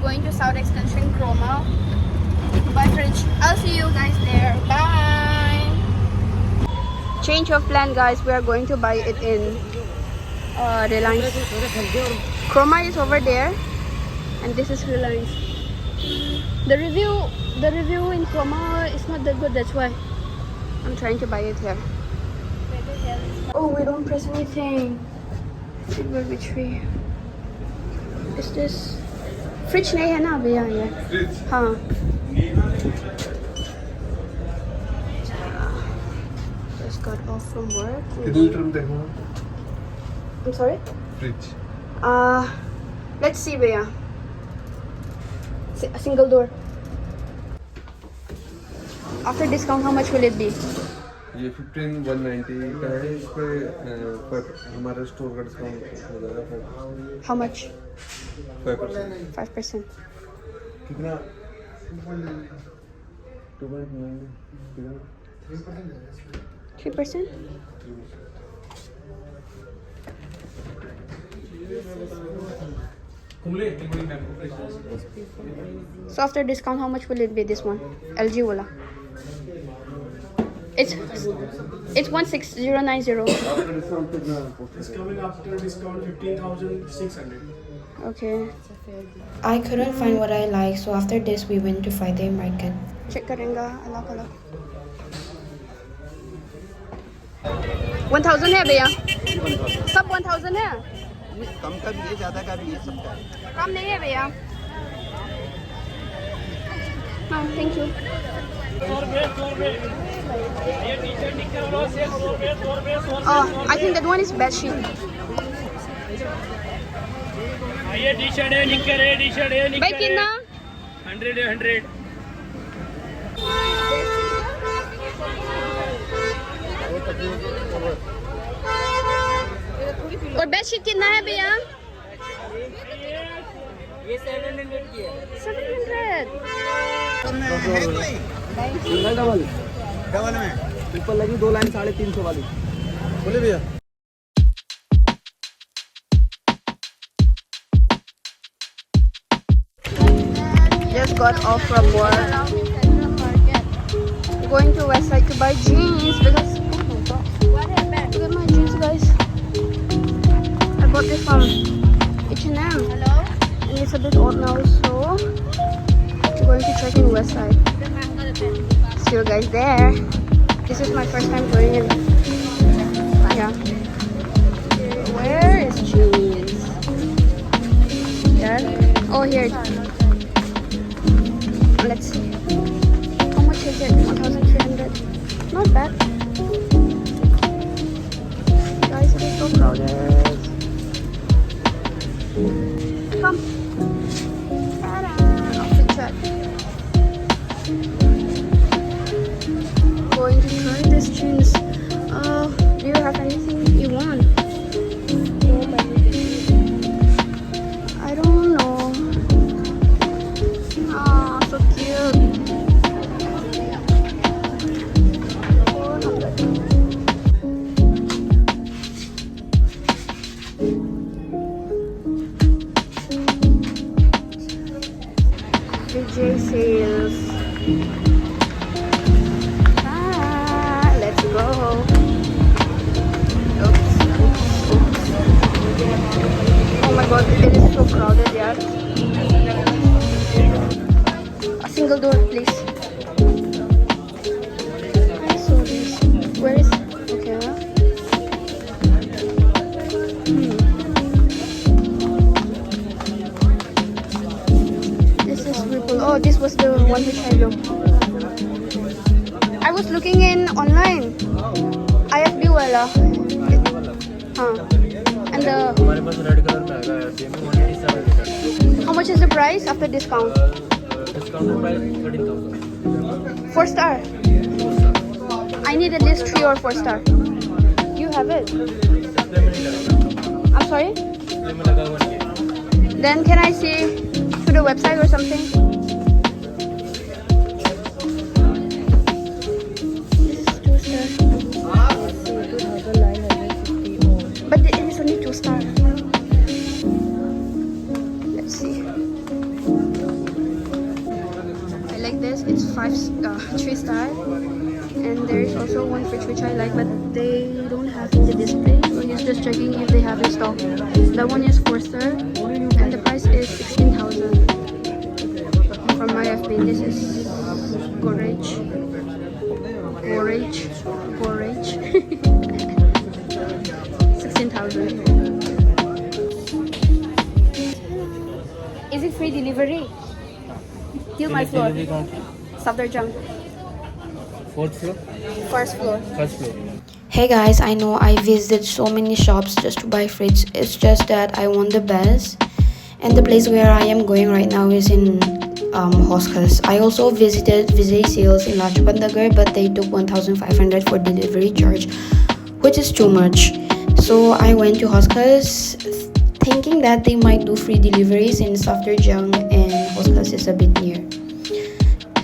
going to South Extension Chroma to buy fridge. I'll see you guys there. Bye. Change of plan, guys. We are going to buy it in Reliance. Chroma is over there, and this is Reliance. The review in Chroma is not that good. That's why I'm trying to buy it here. Oh, we don't press anything. It will be free. Is this fridge? नहीं है ना भैया ये? Fridge. हाँ. Just got off from work. I'm sorry? Fridge. Let's see भैया. A single door. After discount, how much will it be? ये 15,190 का है. इस पे पर हमारा स्टोर का डिस्काउंट हो जाएगा. How much? 5%. 5%. कितना? 2.9. 3%? So after discount, how much will it be? This one, LG wala. It's 16090. It's coming after discount 15,600. Okay. I couldn't find what I like, so after this we went to Friday market. Check करेंगा अलग अलग. 1000 है भैया. सब 1000 है. कम का भी है, ज्यादा का भी है, सबका है. कम नहीं है भैया. हाँ, thank you. Oh, I think that one is bed sheet. ये टी-शर्ट है, निकर है, टी-शर्ट है, निकर भाई कितना? 100 है, 100. और बेड शीट कितना है भैया? ये 700 की है. 700. सिंगल डबल में ऊपर लगी 2 लाइन 350 वाली. बोले भैया. Just got off from work. Going to Westside to buy jeans because oh my god, look at my jeans, guys. I bought this from H&M. Hello. And it's a bit old now, so I'm going to check in Westside. See you guys there. This is my first time going in. Yeah. Where is jeans? There. Oh, here. Let's see. How much is it? 1,300. Not bad. Guys, it is so crowded. Come. Ta-da! Off the track. Going to try this jeans. Do you have anything you want? I don't know. Ah, so cute. 400. DJ sales. Let's go. Oops. Oh my god, it is so crowded, yeah. A single door, please. I saw this. Where is? Okay. This is Ripple. Oh, this was the one which I looked. I was looking in online. IFB wala. And the. हमारे पास red colour में आएगा यार. ये 187. How much is the price after discount? Discount price 13,000. 4 star. I need at least 3 or 4 star. You have it. I'm sorry? ये में लगा हुआ नहीं है. Then can I see to the website or something? This is 2 star. But it is only 2 star. Let's see. 3-star. And there is also one fridge which I like, but they don't have in the display, so he's just checking if they have in stock. That one is 4-star, and the price is 16,000. From my FB, this is Gorage. 16,000. Is it free delivery? Till my floor. Safdarjung. Fourth floor? First floor. First floor. Hey guys, I know I visited so many shops just to buy fridge. It's just that I want the best. And the place where I am going right now is in Hoskers. I also visited Vijay Sales in Lajpat Nagar, but they took 1,500 for delivery charge, which is too much. So I went to Hoskers thinking that they might do free deliveries in Safdarjung, and Hoskers is a bit near.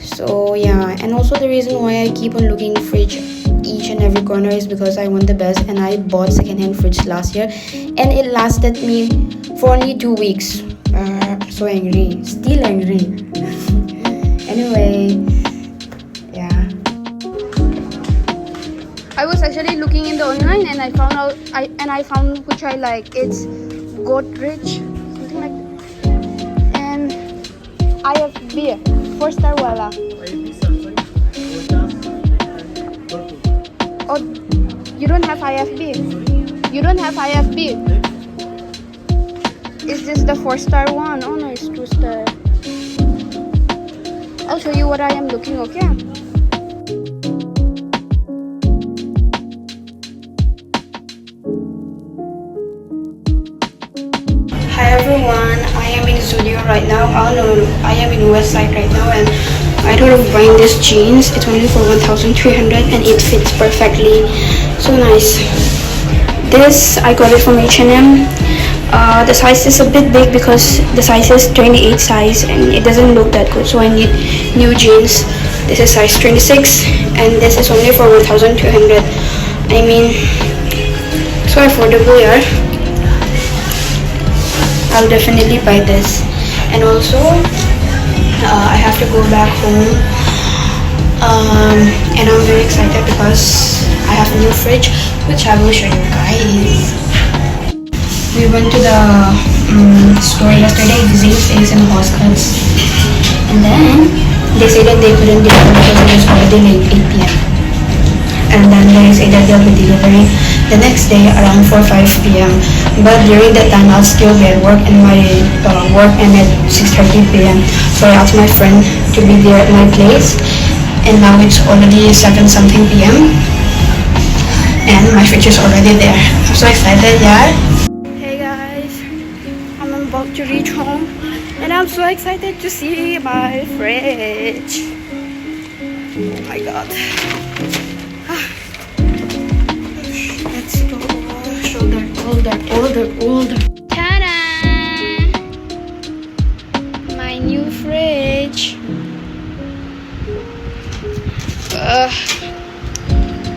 So yeah, and also the reason why I keep on looking fridge each and every corner is because I want the best, and I bought second-hand fridge last year and it lasted me for only 2 weeks. So angry, still angry. Anyway, yeah. I was actually looking in the online and I found which I like. It's Godrej, something like that. And IFB, 4-star wala. Oh, you don't have IFB? You don't have IFB? Is this the 4-star one? Oh no, it's 2-star. I'll show you what I am looking, okay? Hi everyone, I am in Zudio right now. Oh no, I am in West Side right now, and I thought of buying this jeans. It's only for 1,300 and it fits perfectly. So nice. This I got it from H&M. The size is a bit big because the size is 28 size and it doesn't look that good, so I need new jeans. This is size 26 and this is only for 1,200. I mean, so affordable, yeah. I'll definitely buy this. And also I have to go back home, and I'm very excited because I have a new fridge which I will show you guys. We went to the store yesterday, Vijay Sales in Hoskers, and then they said that they couldn't deliver because it was already late 8 p.m. And then they said that they'll be delivering the next day around 4 or 5 p.m. But during that time I'll still be at work, and my work ended at 6:30 p.m. So I asked my friend to be there at my place, and now it's already 7-something p.m. and my fridge is already there. I'm so excited, yeah. Hey guys, I'm about to reach home and I'm so excited to see my fridge. Oh my god. Let's go. Shoulder. Ta-da! My new fridge.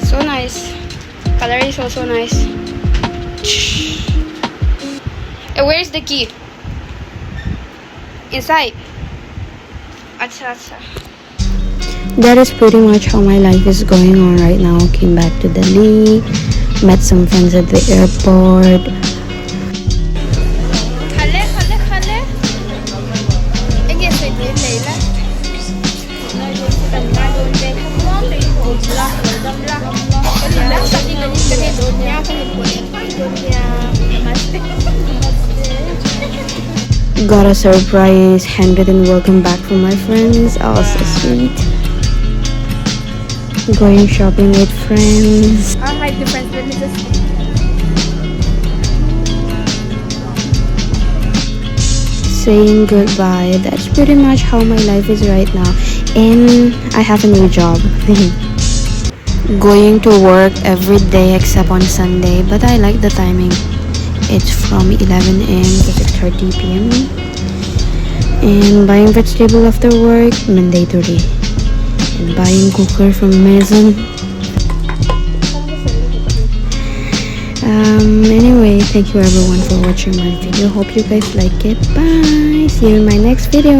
So nice. Color is also nice. Where is the key? Inside. Acha. That is pretty much how my life is going on right now. Came back to Delhi, met some friends at the airport. Got a surprise handwritten welcome back from my friends. Oh, so sweet. Going shopping with friends. I'll hide the friends. Let me just. Saying goodbye. That's pretty much how my life is right now. And I have a new job. Going to work every day except on Sunday, but I like the timing. It's from 11 a.m. to 6:30 p.m. And buying vegetable after work, mandatory. And buying cooker from Amazon. Anyway, thank you everyone for watching my video. Hope you guys like it. Bye. See you in my next video.